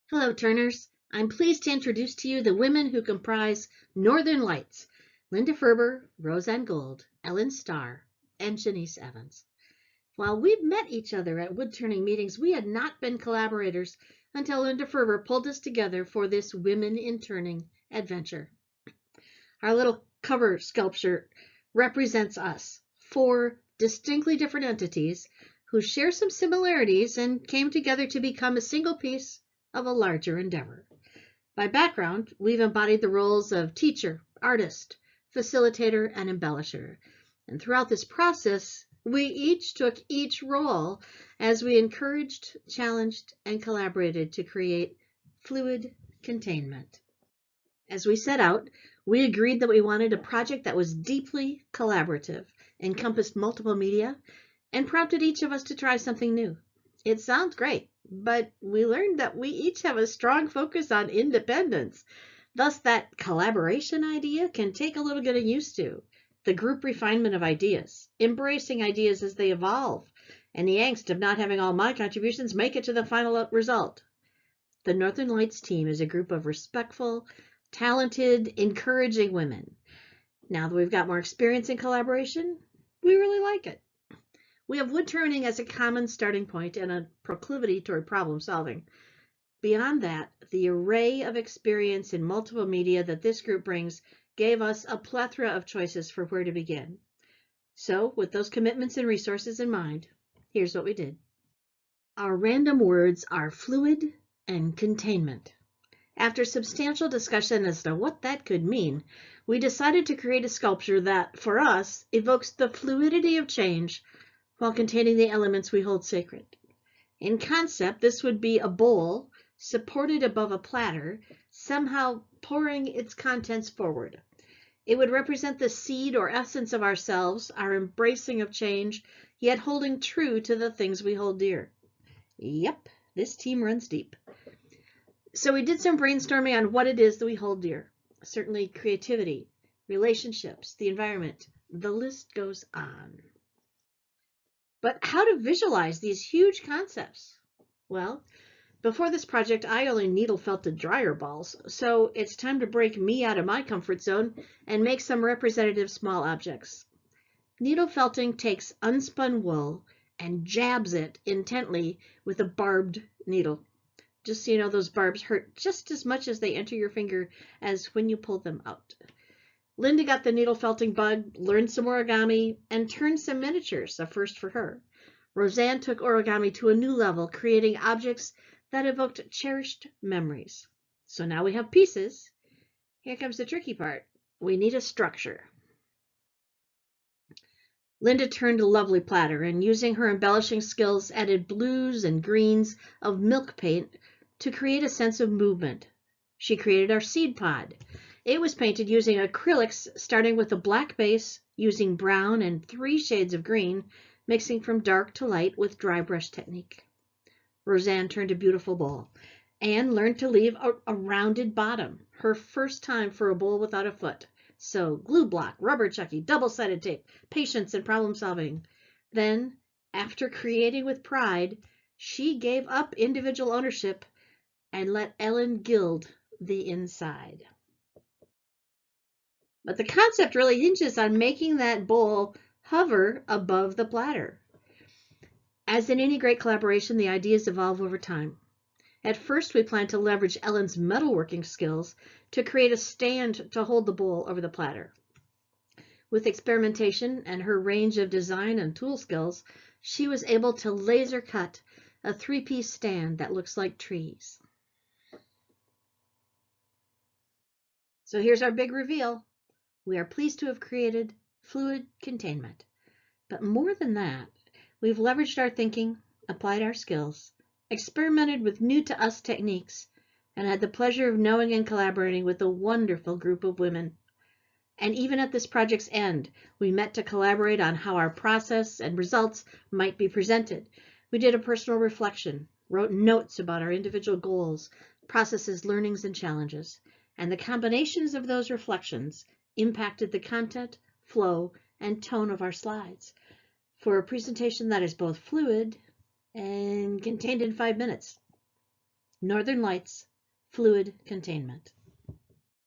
Hello, Turners. I'm pleased to introduce to you the women who comprise Northern Lights: Linda Ferber, Roseanne Gold, Ellen Starr, and Janice Evans. While we've met each other at wood-turning meetings, we had not been collaborators until Linda Ferber pulled us together for this Women in Turning adventure. Our little cover sculpture represents us, four distinctly different entities who share some similarities and came together to become a single piece of a larger endeavor. By background, we've embodied the roles of teacher, artist, facilitator, and embellisher. And throughout this process, we each took each role as we encouraged, challenged, and collaborated to create fluid containment. As we set out, we agreed that we wanted a project that was deeply collaborative, encompassed multiple media, and prompted each of us to try something new. It sounds great, but we learned that we each have a strong focus on independence. Thus, that collaboration idea can take a little getting used to. The group refinement of ideas, embracing ideas as they evolve, and the angst of not having all my contributions make it to the final result. The Northern Lights team is a group of respectful, talented, encouraging women. Now that we've got more experience in collaboration, we really like it. We have wood turning as a common starting point and a proclivity toward problem solving. Beyond that, the array of experience in multiple media that this group brings gave us a plethora of choices for where to begin. So, with those commitments and resources in mind, here's what we did. Our random words are fluid and containment. After substantial discussion as to what that could mean, we decided to create a sculpture that, for us, evokes the fluidity of change while containing the elements we hold sacred. In concept, this would be a bowl supported above a platter, somehow pouring its contents forward. It would represent the seed or essence of ourselves, our embracing of change, yet holding true to the things we hold dear. Yep, this team runs deep. So we did some brainstorming on what it is that we hold dear. Certainly creativity, relationships, the environment, the list goes on. But how to visualize these huge concepts? Well, before this project, I only needle felted dryer balls, so it's time to break me out of my comfort zone and make some representative small objects. Needle felting takes unspun wool and jabs it intently with a barbed needle. Just so you know, those barbs hurt just as much as they enter your finger as when you pull them out. Linda got the needle felting bug, learned some origami, and turned some miniatures, a first for her. Roseanne took origami to a new level, creating objects that evoked cherished memories. So now we have pieces. Here comes the tricky part. We need a structure. Linda turned a lovely platter and, using her embellishing skills, added blues and greens of milk paint to create a sense of movement. She created our seed pod. It was painted using acrylics, starting with a black base, using brown and 3 shades of green, mixing from dark to light with dry brush technique. Roseanne turned a beautiful bowl. Anne learned to leave a rounded bottom, her first time for a bowl without a foot. So glue block, rubber chucky, double-sided tape, patience and problem solving. Then, after creating with pride, she gave up individual ownership and let Ellen gild the inside. But the concept really hinges on making that bowl hover above the platter. As in any great collaboration, the ideas evolve over time. At first, we planned to leverage Ellen's metalworking skills to create a stand to hold the bowl over the platter. With experimentation and her range of design and tool skills, she was able to laser cut a 3-piece stand that looks like trees. So here's our big reveal. We are pleased to have created fluid containment. But more than that, we've leveraged our thinking, applied our skills, experimented with new-to-us techniques, and had the pleasure of knowing and collaborating with a wonderful group of women. And even at this project's end, we met to collaborate on how our process and results might be presented. We did a personal reflection, wrote notes about our individual goals, processes, learnings, and challenges. And the combinations of those reflections impacted the content, flow, and tone of our slides for a presentation that is both fluid and contained in 5 minutes. Northern Lights, fluid containment.